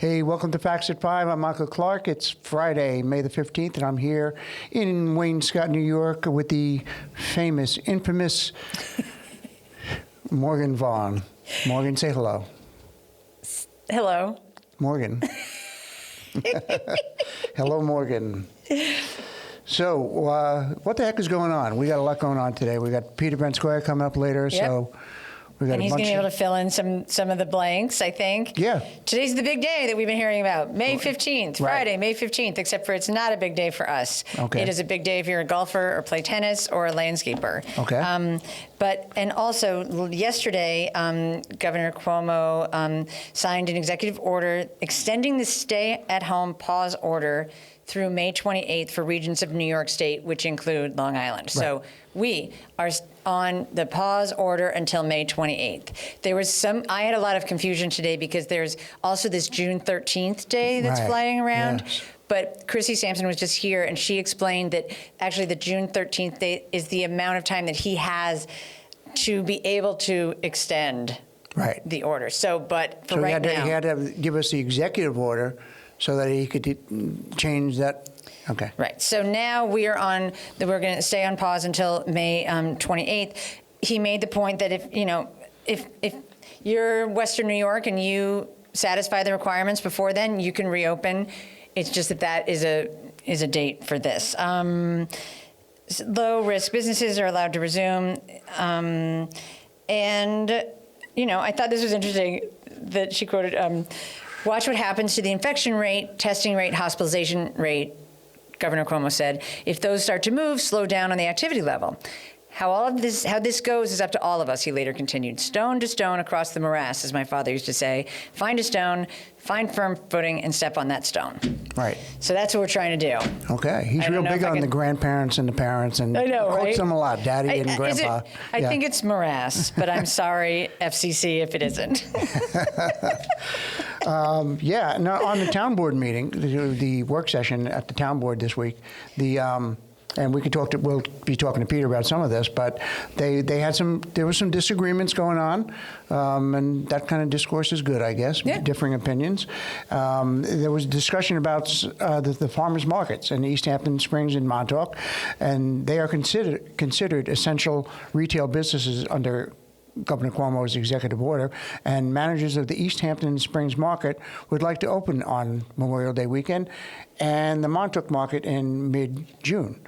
Hey, welcome to Facts at 5. I'm Michael Clark. It's Friday, May the 15th, and I'm here in Wayne Scott, New York, with the famous, infamous Morgan Vaughan. Morgan, say hello. Hello. Morgan. Hello, Morgan. So, what the heck is going on? We got a lot going on today. We got Peter Scoyoc coming up later, Yep. so we got And he's going to be able to fill in some of the blanks, I think. Yeah. Today's the big day that we've been hearing about. May 15th, Right. Friday, May 15th, except for it's not a big day for us. Okay. It is a big day if you're a golfer or play tennis or a landscaper. Okay. And also yesterday, Governor Cuomo signed an executive order extending the stay-at-home pause order through May 28th for regions of New York State, which include Long Island. Right. So we are on the pause order until May 28th. I had a lot of confusion today because there's also this June 13th day that's flying around. Yes. But Chrissy Sampson was just here, and she explained that actually the June 13th date is the amount of time that he has to be able to extend the order. But for right now, he had to give us the executive order so that he could change that. Okay. Right. So now we're going to stay on pause until May 28th. He made the point that if you're Western New York and you satisfy the requirements before then, you can reopen. It's just that is a date for this. Low risk businesses are allowed to resume. I thought this was interesting that she quoted, watch what happens to the infection rate, testing rate, hospitalization rate, Governor Cuomo said. If those start to move, slow down on the activity level. How this goes is up to all of us, he later continued. Stone to stone across the morass, as my father used to say. Find a stone, find firm footing, and step on that stone. Right. So that's what we're trying to do. Okay. He's real big on the grandparents and the parents, and I know, quotes them a lot, Daddy and Grandpa. I think it's morass, but I'm sorry, FCC, if it isn't. On the town board meeting, the work session at the town board this week, and we'll be talking to Peter about some of this, but there were some disagreements going on, and that kind of discourse is good, I guess, differing opinions. There was discussion about the farmers markets in East Hampton, Springs, and Montauk, and they are considered essential retail businesses under Governor Cuomo's executive order, and managers of the East Hampton and Springs market would like to open on Memorial Day weekend and the Montauk market in mid-June.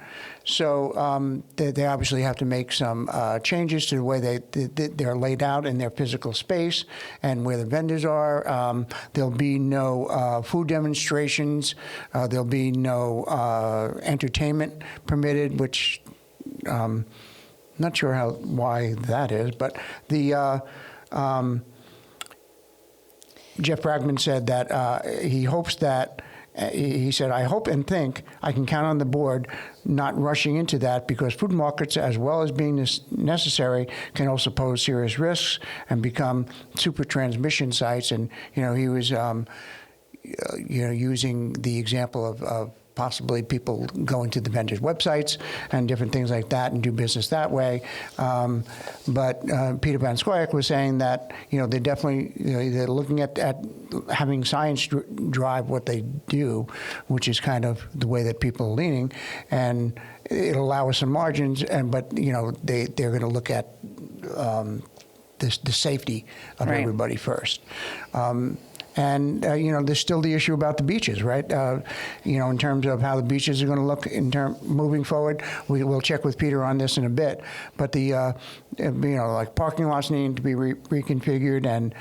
So they obviously have to make some changes to the way they're laid out in their physical space and where the vendors are. There'll be no food demonstrations. There'll be no entertainment permitted, which not sure why that is, but the Jeff Bragman said that he hopes that he said, I hope and think I can count on the board not rushing into that because food markets, as well as being necessary, can also pose serious risks and become super transmission sites. And he was using the example of possibly people going to the vendors' websites and different things like that and do business that way. But Peter Scoyoc was saying that, they're definitely, they're looking at having science drive what they do, which is kind of the way that people are leaning. And it'll allow us some margins, but, they're going to look at the safety of everybody first. And, there's still the issue about the beaches, right? In terms of how the beaches are going to look moving forward. We'll check with Peter on this in a bit. But like parking lots needing to be reconfigured. And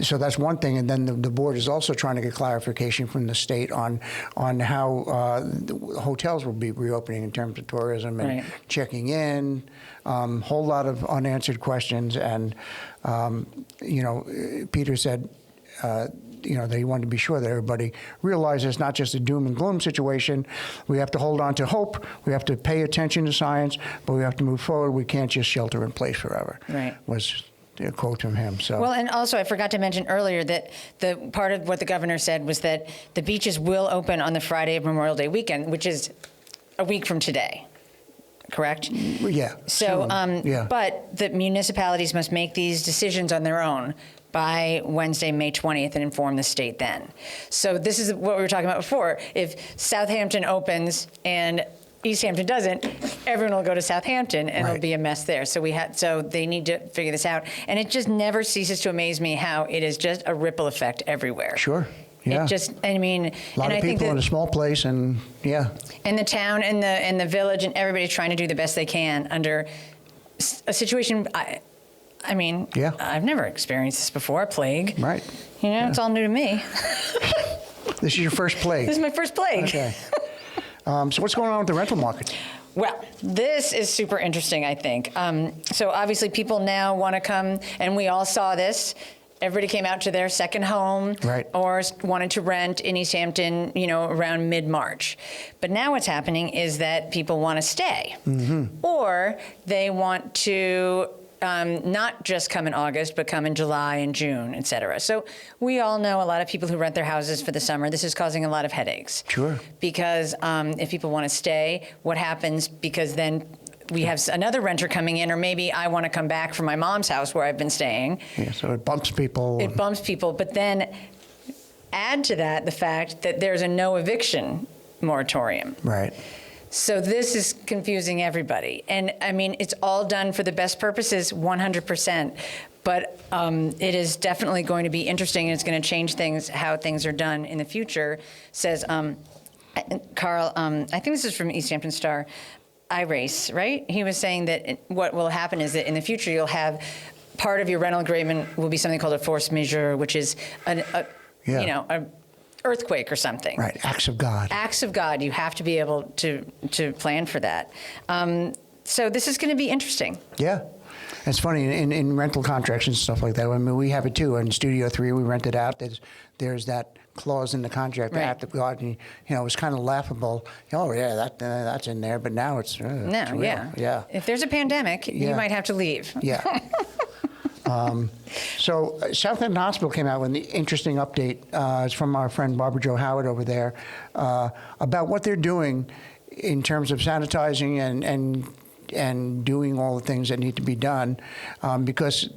so that's one thing. And then the board is also trying to get clarification from the state on how the hotels will be reopening in terms of tourism and checking in. Whole lot of unanswered questions. And, Peter said, they wanted to be sure that everybody realizes it's not just a doom and gloom situation. We have to hold on to hope. We have to pay attention to science, but we have to move forward. We can't just shelter in place forever. Right. Was a quote from him. So. Well, and also I forgot to mention earlier that the part of what the governor said was that the beaches will open on the Friday of Memorial Day weekend, which is a week from today. Correct? Yeah. So, but the municipalities must make these decisions on their own by Wednesday, May 20th, and inform the state then. So this is what we were talking about before. If Southampton opens and East Hampton doesn't, everyone will go to Southampton, and it'll be a mess there. So they need to figure this out. And it just never ceases to amaze me how it is just a ripple effect everywhere. Sure. Yeah. It just, I mean, a lot of people in a small place, and in the town and the village, and everybody's trying to do the best they can under a situation. I mean, I've never experienced this before, a plague. Right. It's all new to me. This is your first plague. This is my first plague. Okay. So what's going on with the rental market? Well, this is super interesting, I think. So obviously people now want to come, and we all saw this. Everybody came out to their second home, or wanted to rent in East Hampton, around mid-March. But now what's happening is that people want to stay, or they want to not just come in August, but come in July and June, et cetera. So we all know a lot of people who rent their houses for the summer. This is causing a lot of headaches. Sure. Because if people want to stay, what happens? Because then we have another renter coming in, or maybe I want to come back from my mom's house where I've been staying. Yeah, so it bumps people. It bumps people, but then add to that the fact that there's a no eviction moratorium. Right. So this is confusing everybody. And I mean, it's all done for the best purposes, 100%. But it is definitely going to be interesting, and it's going to change how things are done in the future, says Carl, I think this is from East Hampton Star, iRace, right? He was saying that what will happen is that in the future you'll have part of your rental agreement will be something called a force majeure, which is an earthquake or something. Right, acts of God. Acts of God. You have to be able to plan for that. So this is going to be interesting. Yeah. It's funny, in rental contracts and stuff like that, I mean, we have it too. In Studio 3, we rent it out. There's that clause in the contract, act of God, and, it was kind of laughable. Oh, yeah, that's in there, but now it's real. Yeah. If there's a pandemic, you might have to leave. Yeah. So Southampton Hospital came out with an interesting update. It's from our friend Barbara Jo Howard over there, about what they're doing in terms of sanitizing and doing all the things that need to be done, because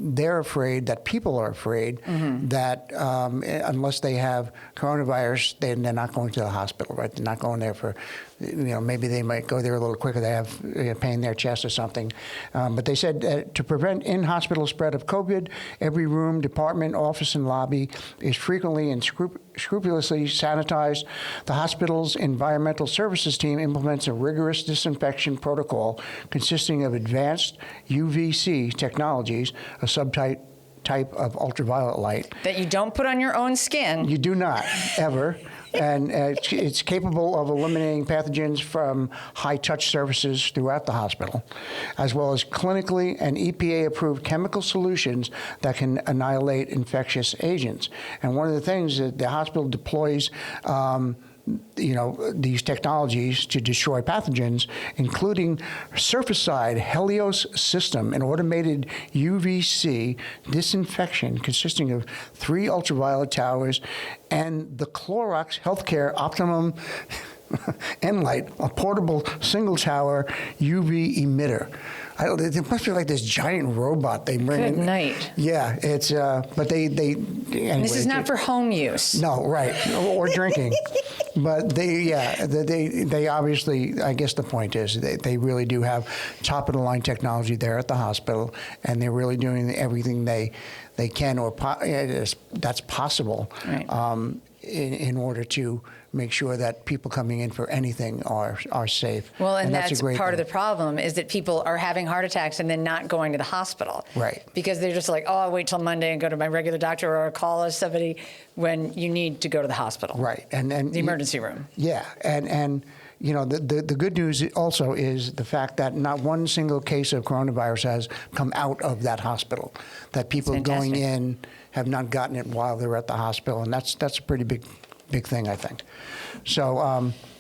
they're afraid, that people are afraid that unless they have coronavirus, they're not going to the hospital, right? They're not going there for, maybe they might go there a little quicker. They have pain in their chest or something. But they said to prevent in-hospital spread of COVID, every room, department, office, and lobby is frequently and scrupulously sanitized. The hospital's environmental services team implements a rigorous disinfection protocol consisting of advanced UVC technologies, a subtype of ultraviolet light. That you don't put on your own skin. You do not, ever. And it's capable of eliminating pathogens from high-touch surfaces throughout the hospital, as well as clinically and EPA-approved chemical solutions that can annihilate infectious agents. And one of the things that the hospital deploys these technologies to destroy pathogens, including surface-side Helios system, an automated UVC disinfection consisting of 3 ultraviolet towers, and the Clorox Healthcare Optimum N-Light, a portable single-tower UV emitter. It must be like this giant robot they bring in. Good night. Yeah, it's but they anyway, this is not for home use. No, right, or drinking. But they obviously, I guess the point is they really do have top of the line technology there at the hospital, and they're really doing everything they can that's possible, right. In order to make sure that people coming in for anything are safe. Well, and that's a great part thing. of the problem is that people are having heart attacks and then not going to the hospital. Right. Because they're just like, I'll wait till Monday and go to my regular doctor, or I'll call somebody, when you need to go to the hospital. Right. And the emergency room. Yeah. And the good news also is the fact that not one single case of coronavirus has come out of that hospital, that people going in have not gotten it while they're at the hospital, and that's a pretty big thing, I think. So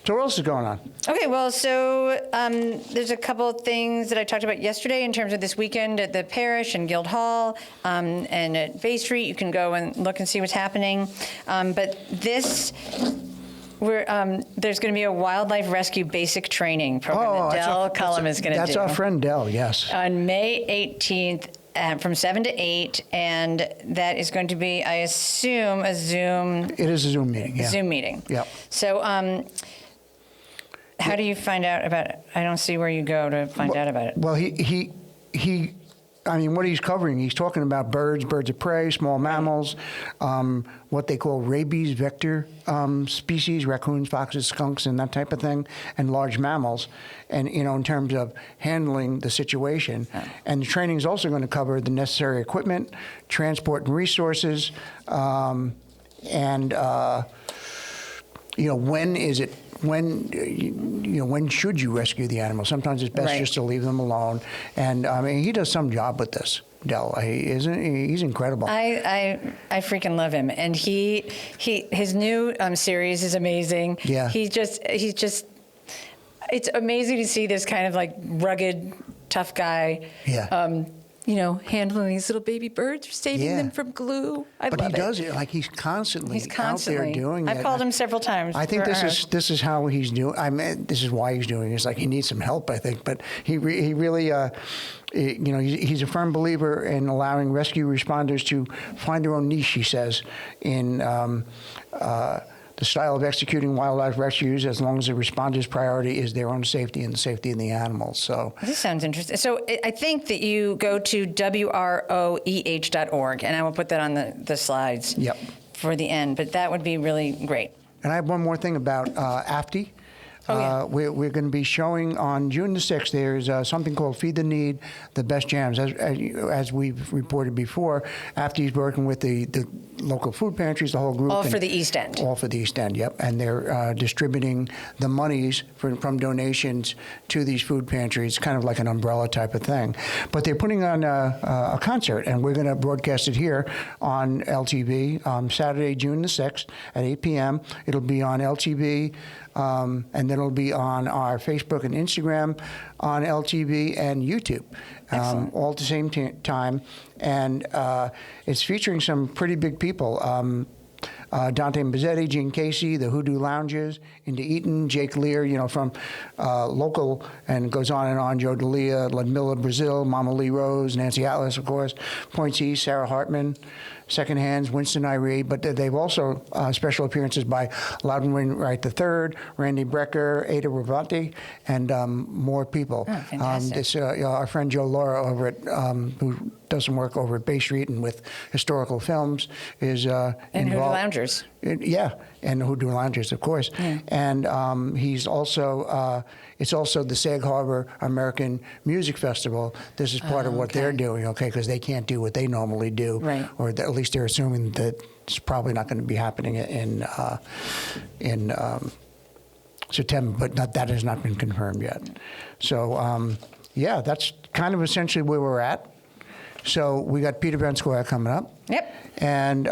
what else is going on? Okay, well, so there's a couple of things that I talked about yesterday in terms of this weekend at the Parish and Guildhall and at Bay Street. You can go and look and see what's happening. But there's going to be a wildlife rescue basic training program that Dell Cullum is going to do. That's our friend Dell, yes. On May 18th from 7 to 8, and that is going to be, I assume, a Zoom. It is a Zoom meeting, yeah. Zoom meeting. Yep. So, how do you find out about it? I don't see where you go to find out about it. Well, I mean, what he's covering, he's talking about birds of prey, small mammals, what they call rabies vector species, raccoons, foxes, skunks, and that type of thing, and large mammals, and, in terms of handling the situation. Yeah. And the training is also going to cover the necessary equipment, transport and resources, and, when should you rescue the animal? Sometimes it's best just to leave them alone. And I mean, he does some job with this, Del. He's incredible. I freaking love him, and his new series is amazing. Yeah. He's just. It's amazing to see this kind of like rugged, tough guy. Yeah. Handling these little baby birds, or saving them from glue. But he does it like he's constantly out there doing it. I've called him several times. I think this is how he's doing. I mean, this is why he's doing it. It's like he needs some help, I think. But he really, he's a firm believer in allowing rescue responders to find their own niche. He says in the style of executing wildlife rescues, as long as the responder's priority is their own safety and the safety of the animals. So this sounds interesting. So I think that you go to WROEH.org, and I will put that on the slides for the end. But that would be really great. And I have one more thing about AFTI. We're going to be showing on June the 6th, there's something called Feed the Need, the Best Jams. As we've reported before, AFTI is working with the local food pantries, the whole group. All for the East End. All for the East End, yep. And they're distributing the monies from donations to these food pantries, kind of like an umbrella type of thing. But they're putting on a concert, and we're going to broadcast it here on LTV Saturday, June the 6th at 8 p.m. It'll be on LTV. And then it'll be on our Facebook and Instagram, on LTV and YouTube, all at the same time. And it's featuring some pretty big people. Dante Mazzetti, Gene Casey, the Hoodoo Lounges, Inda Eaton, Jake Lear, from local, and it goes on and on, Joe D'Elia, Ludmilla Brazil, Mama Lee Rose, Nancy Atlas, of course, Points East, Sarah Hartman, Second Hands, Winston Irie, but they've also special appearances by Loudon Wainwright III, Randy Brecker, Ada Ravanti, and more people. Oh, fantastic. Our friend Joe Laura over at, who does some work over at Bay Street and with historical films, is and involved. Hoodoo Loungers. And the Hoodoo Loungers, of course. Yeah. And he's also, it's also the Sag Harbor American Music Festival. This is part of what they're doing, because they can't do what they normally do. Right. Or at least they're assuming that it's probably not going to be happening in September, but that has not been confirmed yet. So, that's kind of essentially where we're at. So we got Peter Van Scoyoc coming up. Yep. And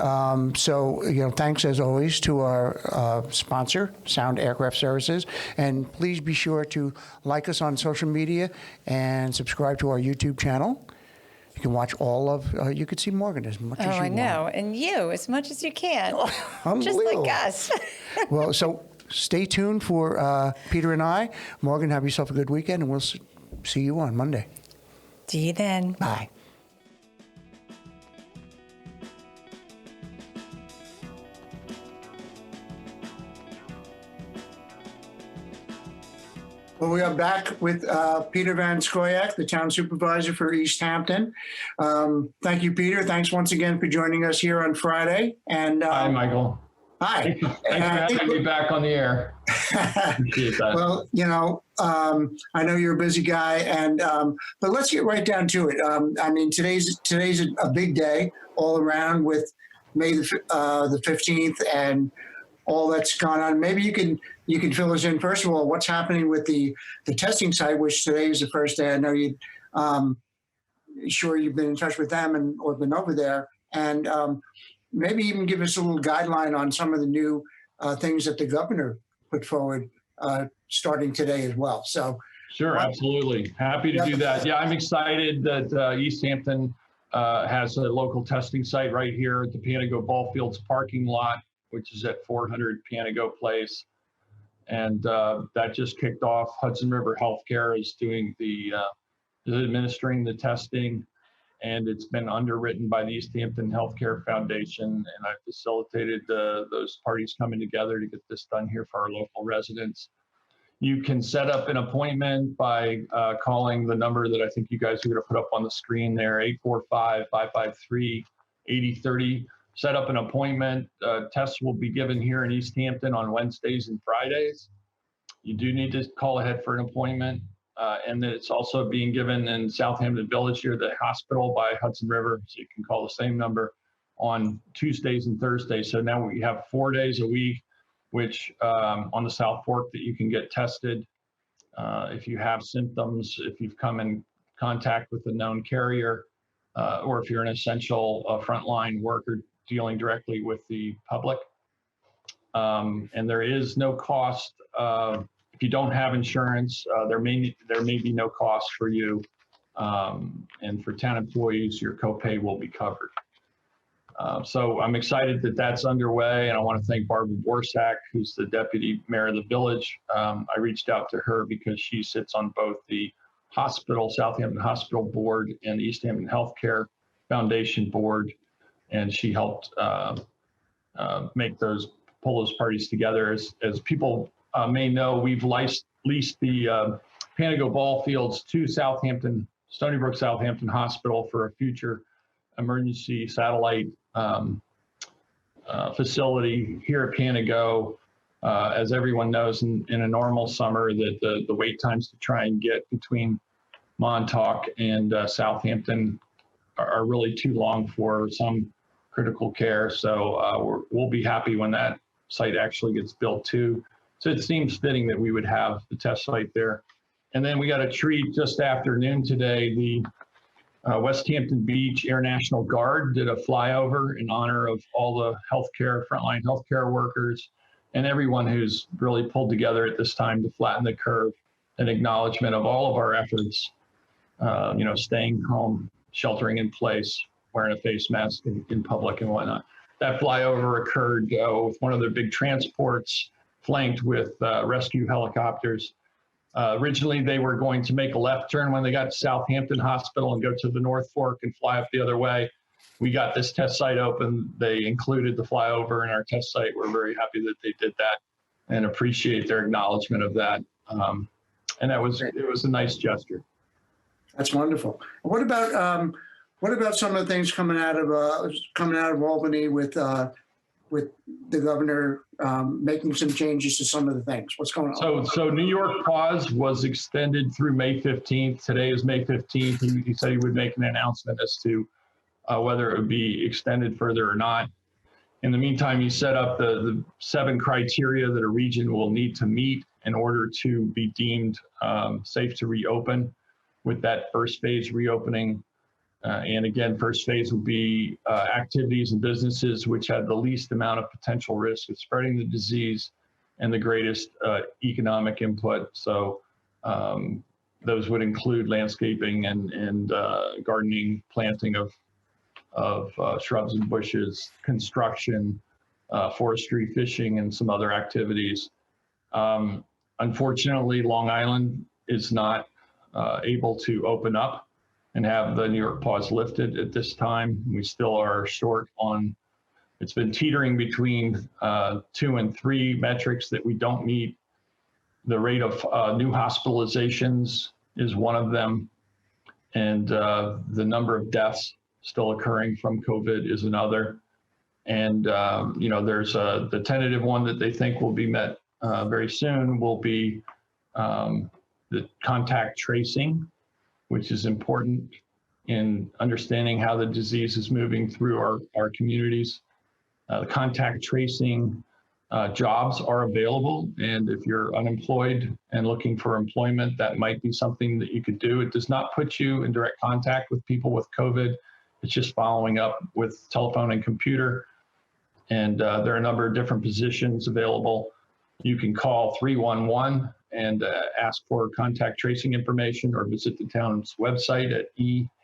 thanks as always to our sponsor, Sound Aircraft Services. And please be sure to like us on social media and subscribe to our YouTube channel. You can watch all of, you could see Morgan as much as you want. I know. And you, as much as you can. Just like us. Well, so stay tuned for Peter and I. Morgan, have yourself a good weekend, and we'll see you on Monday. See you then. Bye. Well, we are back with Peter Van Scoyoc, the town supervisor for East Hampton. Thank you, Peter. Thanks once again for joining us here on Friday. And hi, Michael. Hi. Thanks for having me back on the air. Appreciate that. Well, I know you're a busy guy, and but let's get right down to it. Today's a big day all around with May the 15th and all that's gone on. Maybe you can fill us in. First of all, what's happening with the testing site, which today is the first day. I know you've been in touch with them or been over there, and maybe even give us a little guideline on some of the new things that the governor put forward starting today as well. So sure, absolutely. Happy to do that. Yeah, I'm excited that East Hampton has a local testing site right here at the Panago Ball Fields parking lot, which is at 400 Panago Place. And that just kicked off. Hudson River Healthcare is doing is administering the testing. and it's been underwritten by the East Hampton Healthcare Foundation, and I facilitated those parties coming together to get this done here for our local residents. You can set up an appointment by calling the number that I think you guys are going to put up on the screen there, 845-553-8030. Set up an appointment. Tests will be given here in East Hampton on Wednesdays and Fridays. You do need to call ahead for an appointment. And then it's also being given in Southampton Village here, the hospital by Hudson River. So you can call the same number on Tuesdays and Thursdays. So now we have 4 days a week, which on the South Fork that you can get tested. If you have symptoms, if you've come in contact with a known carrier, or if you're an essential frontline worker dealing directly with the public. And there is no cost. If you don't have insurance, there may be no cost for you. And for town employees, your copay will be covered. So I'm excited that that's underway, and I want to thank Barbara Borsak, who's the deputy mayor of the village. I reached out to her because she sits on both the hospital, Southampton Hospital Board, and the East Hampton Healthcare Foundation Board, and she helped pull those parties together. As people may know, we've leased the Panago ball fields to Stony Brook Southampton Hospital for a future emergency satellite facility here at Panago. As everyone knows, in a normal summer, that the wait times to try and get between Montauk and Southampton are really too long for some critical care. So we'll be happy when that site actually gets built too. So it seems fitting that we would have the test site there. And then we got a treat just after noon today. The West Hampton Beach Air National Guard did a flyover in honor of all the frontline healthcare workers, and everyone who's really pulled together at this time to flatten the curve, an acknowledgement of all of our efforts, staying home, sheltering in place, wearing a face mask in public and whatnot. That flyover occurred with one of their big transports, flanked with rescue helicopters. Originally, they were going to make a left turn when they got to Southampton Hospital and go to the North Fork and fly up the other way. We got this test site open. They included the flyover in our test site. We're very happy that they did that and appreciate their acknowledgement of that. And it was a nice gesture. That's wonderful. What about some of the things coming out of Albany with the governor making some changes to some of the things? What's going on? So New York pause was extended through May 15th. Today is May 15th. He said he would make an announcement as to whether it would be extended further or not. In the meantime, he set up the 7 criteria that a region will need to meet in order to be deemed safe to reopen, with that first phase reopening. And again, first phase will be activities and businesses which had the least amount of potential risk of spreading the disease and the greatest economic input. So those would include landscaping and gardening, planting of shrubs and bushes, construction, forestry, fishing, and some other activities. Unfortunately, Long Island is not able to open up and have the New York pause lifted at this time. We still are short on, it's been teetering between 2 and 3 metrics that we don't meet. The rate of new hospitalizations is one of them. And the number of deaths still occurring from COVID is another. And, there's the tentative one that they think will be met very soon will be the contact tracing, which is important in understanding how the disease is moving through our communities. The contact tracing jobs are available, and if you're unemployed and looking for employment, that might be something that you could do. It does not put you in direct contact with people with COVID. It's just following up with telephone and computer. And there are a number of different positions available. You can call 311 and ask for contact tracing information, or visit the town's website at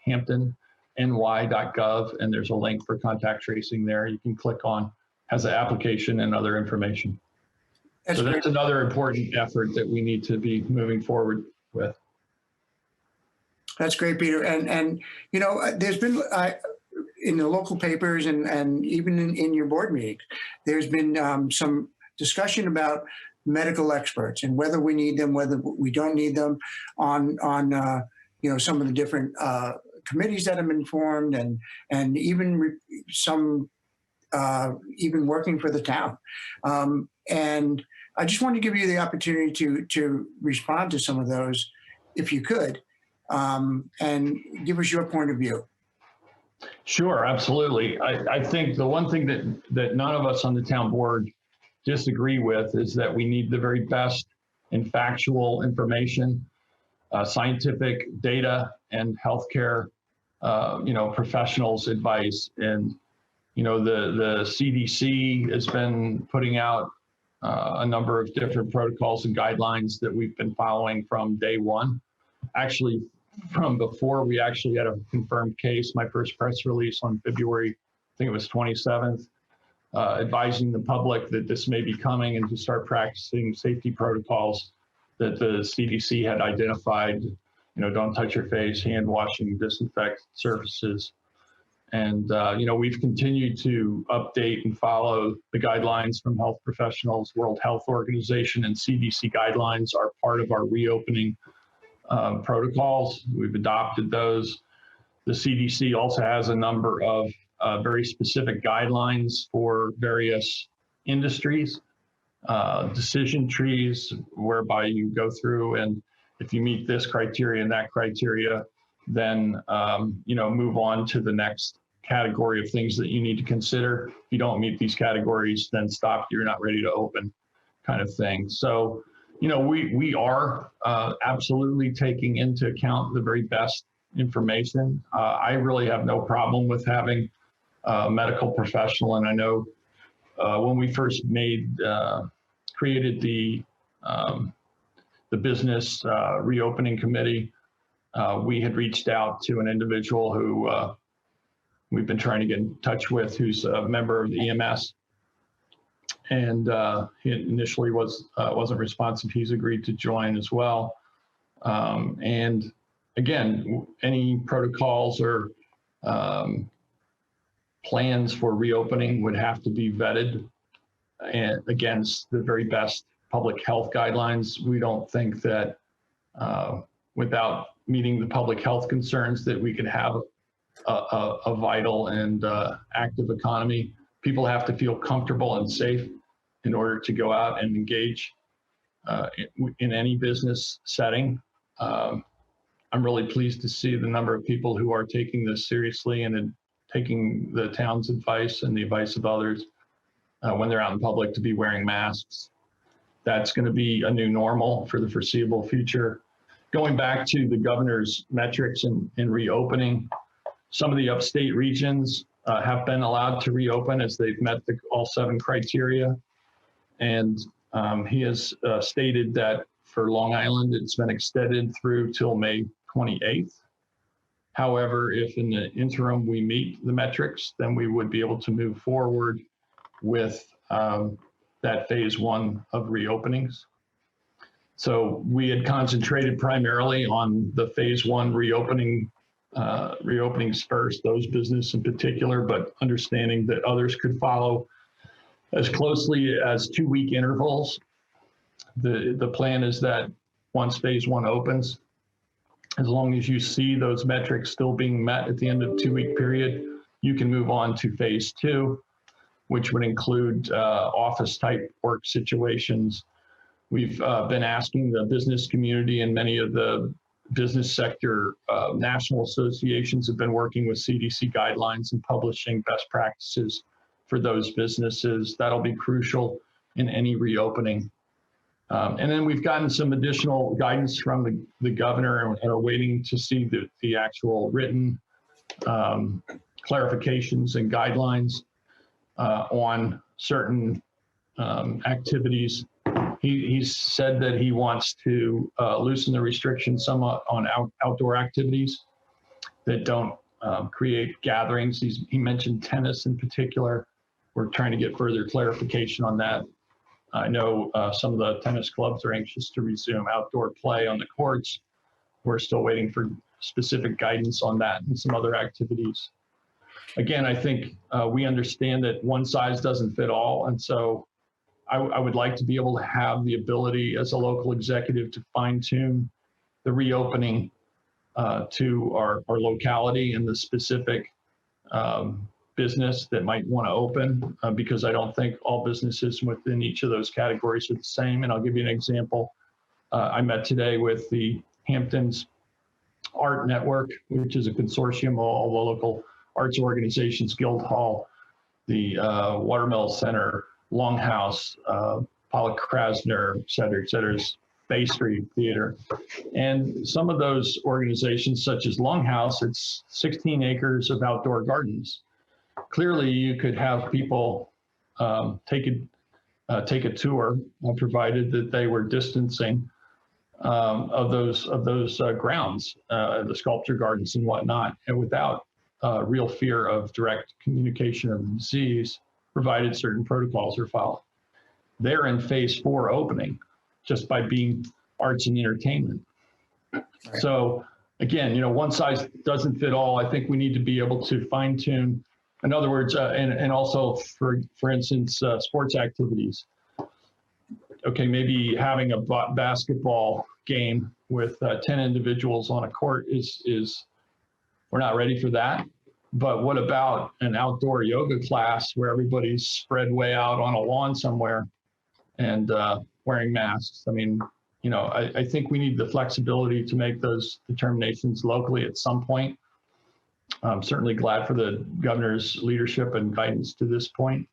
ehamptonny.gov, and there's a link for contact tracing there. You can click on, has an application and other information. So that's another important effort that we need to be moving forward with. That's great, Peter. And you know, there's been in the local papers and even in your board meetings, there's been some discussion about medical experts and whether we need them, whether we don't need them on you know, some of the different committees that have been formed, and even some even working for the town. And I just wanted to give you the opportunity to respond to some of those, if you could, and give us your point of view. Sure, absolutely. I think the one thing that none of us on the town board disagree with is that we need the very best and factual information, scientific data, and healthcare, you know, professionals' advice. And you know, the CDC has been putting out a number of different protocols and guidelines that we've been following from day one. Actually, from before we actually had a confirmed case, my first press release on February, I think it was 27th, advising the public that this may be coming and to start practicing safety protocols that the CDC had identified. You know, don't touch your face, hand washing, disinfect surfaces. And, you know, we've continued to update and follow the guidelines from health professionals. World Health Organization and CDC guidelines are part of our reopening protocols. We've adopted those. The CDC also has a number of very specific guidelines for various industries, decision trees, whereby you go through and if you meet this criteria and that criteria, then you know, move on to the next category of things that you need to consider. If you don't meet these categories, then stop, you're not ready to open, kind of thing. So, you know, we are absolutely taking into account the very best information. I really have no problem with having a medical professional, and I know when we first created the business reopening committee, we had reached out to an individual who we've been trying to get in touch with, who's a member of the EMS. And he initially wasn't responsive. He's agreed to join as well. And again, any protocols or plans for reopening would have to be vetted and against the very best public health guidelines. We don't think that without meeting the public health concerns that we can have a vital and active economy. People have to feel comfortable and safe in order to go out and engage in any business setting. I'm really pleased to see the number of people who are taking this seriously and taking the town's advice and the advice of others when they're out in public to be wearing masks. That's going to be a new normal for the foreseeable future. Going back to the governor's metrics in reopening, some of the upstate regions have been allowed to reopen as they've met all 7 criteria. And he has stated that for Long Island, it's been extended through till May 28th. However, if in the interim we meet the metrics, then we would be able to move forward with that phase 1 of reopenings. So we had concentrated primarily on the phase 1 reopenings first, those business in particular, but understanding that others could follow as closely as 2-week intervals. The plan is that once phase 1 opens, as long as you see those metrics still being met at the end of the 2-week period, you can move on to phase 2, which would include office type work situations. We've been asking the business community, and many of the business sector national associations have been working with CDC guidelines and publishing best practices for those businesses. That'll be crucial in any reopening. And then we've gotten some additional guidance from the governor and are waiting to see the actual written clarifications and guidelines on certain activities. He's said that he wants to loosen the restrictions somewhat on outdoor activities that don't create gatherings. He mentioned tennis in particular. We're trying to get further clarification on that. I know some of the tennis clubs are anxious to resume outdoor play on the courts. We're still waiting for specific guidance on that and some other activities. Again, I think we understand that one size doesn't fit all. And so I would like to be able to have the ability as a local executive to fine tune the reopening to our locality and the specific business that might want to open, because I don't think all businesses within each of those categories are the same. And I'll give you an example. I met today with the Hampton's Art Network, which is a consortium of all the local arts organizations, Guildhall, the Watermill Center, Longhouse, Pollock Krasner, et cetera, Bay Street Theater. And some of those organizations, such as Longhouse, it's 16 acres of outdoor gardens. Clearly, you could have people take a tour, provided that they were distancing of those grounds, the sculpture gardens and whatnot, and without real fear of direct communication of disease, provided certain protocols are followed. They're in phase 4 opening, just by being arts and entertainment. Right. So again, one size doesn't fit all. I think we need to be able to fine tune. In other words, and also for instance, sports activities. Okay, maybe having a basketball game with 10 individuals on a court is we're not ready for that. But what about an outdoor yoga class where everybody's spread way out on a lawn somewhere and wearing masks? I mean, I think we need the flexibility to make those determinations locally at some point. I'm certainly glad for the governor's leadership and guidance to this point.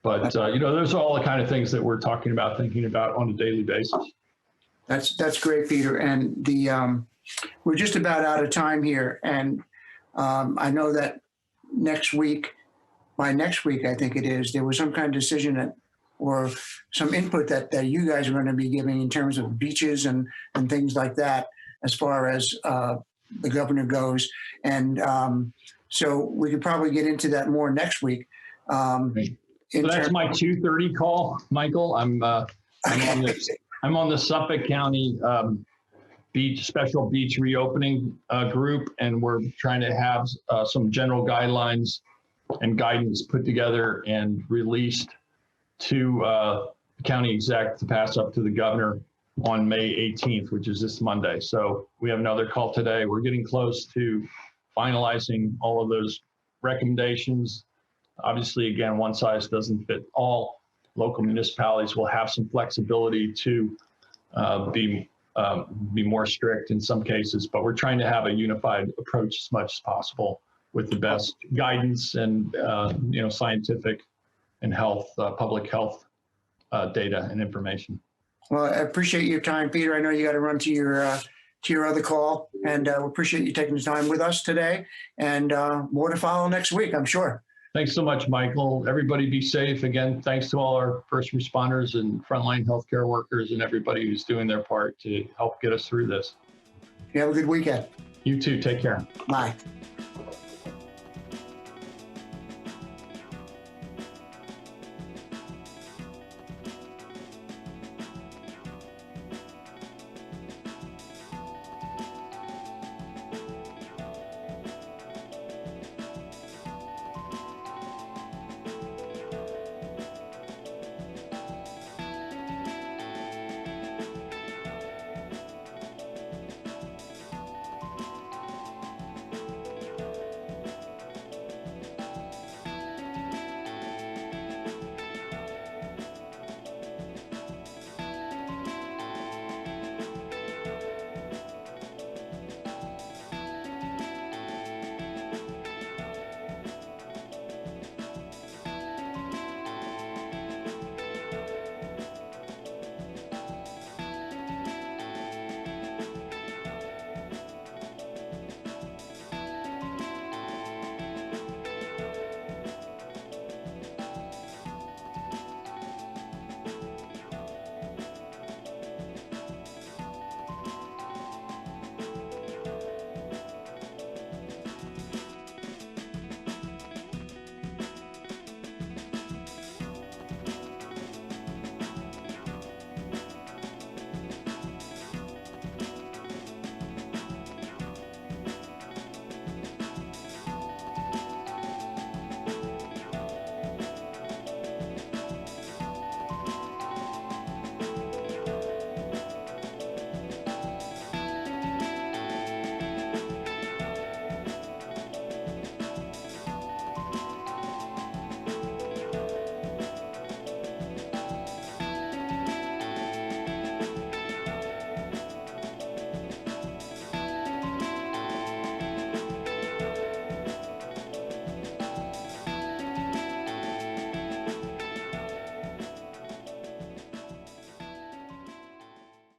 But, those are all the kind of things that we're thinking about on a daily basis. That's great, Peter. And we're just about out of time here. And I know that by next week, I think it is, there was some kind of decision or some input that you guys are going to be giving in terms of beaches and things like that, as far as the governor goes. And so we could probably get into that more next week. So that's my 2:30 call, Michael. I'm on the Suffolk County special beach reopening group, and we're trying to have some general guidelines and guidance put together and released to the county exec to pass up to the governor on May 18th, which is this Monday. So we have another call today. We're getting close to finalizing all of those recommendations. Obviously, again, one size doesn't fit all. Local municipalities will have some flexibility to be more strict in some cases, but we're trying to have a unified approach as much as possible with the best guidance and scientific and public health data and information. Well, I appreciate your time, Peter. I know you got to run to your other call, and we appreciate you taking the time with us today, and more to follow next week, I'm sure. Thanks so much, Michael. Everybody be safe. Again, thanks to all our first responders and frontline healthcare workers and everybody who's doing their part to help get us through this. You have a good weekend. You too. Take care. Bye.